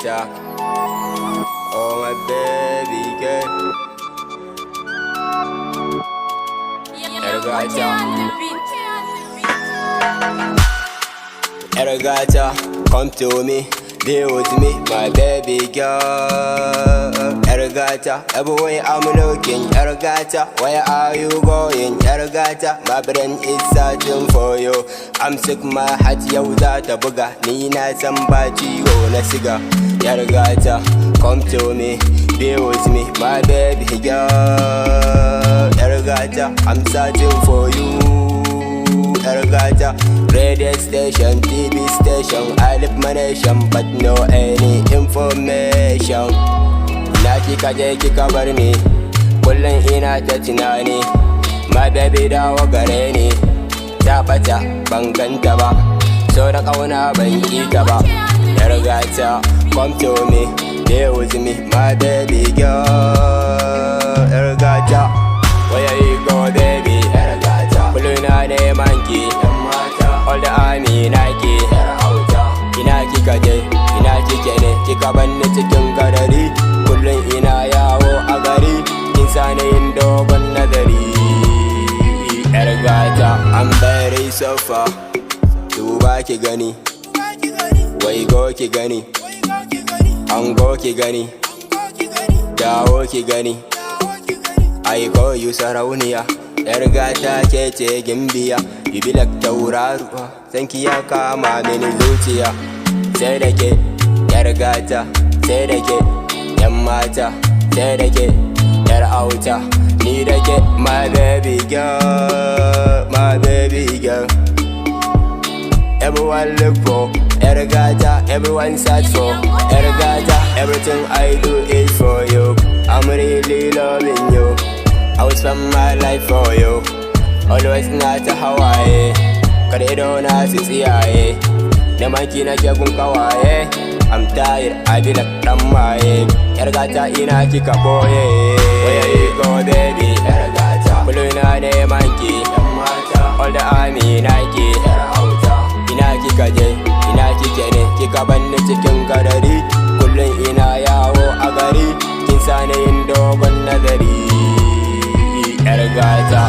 gata. Oh my baby girl. Gata, come to me, be with me, my baby girl. Gata, everywhere I'm looking, gata, where are you going? Gata, my brain is searching for you. I'm sick, my heart yau za ta buga, ni na san ba ciwo na siga. Gata, come to me, be with me, my baby girl. Gata, I'm searching for you. Gata, radio station, TV station, I live my nation, but no any information. Na kika je kika bar ni, kullum ina ta tunani. My baby dawo gare ni, ta bata ban ganta ba, so da kauna ban ki ta ba. Gata, come to me, be with me, my baby girl. Gata, where you go baby? Gata, kullum na neman ki. Old Army nake, ina kika je, ina kike ne, kika banni cikin garari. Kullum ina yawo a gari, kin sani yin dogon nazari. Gata, I'm very so far, duba ki gani, wai go ki gani, an go ki gani, dawo ki gani. I call you sarauniya, gata ke ce gimbiya. You be like tauraruwa, sanki ya kama mini zuciya. Sai da ke, gata, sai da ke, yan mata, sai da ke, yar auta. Ni da ke, my baby girl, my baby girl. Everyone look for gata, everyone search for gata. Everything I do is for you, I'm really loving you. I will spend my life for you. Always na ta hawaye, kar ido na su tsiyaye. Neman ki nake gun kawaye, I'm tired, I be like dan maye. Gata ina kika boye, where you go baby? Gata, kullum na neman ki. Old Army nake, ina kika je, ina kike ne, kika banni cikin garari. Kullum ina yawo a gari, kin sani yin dogon nazari. Gata.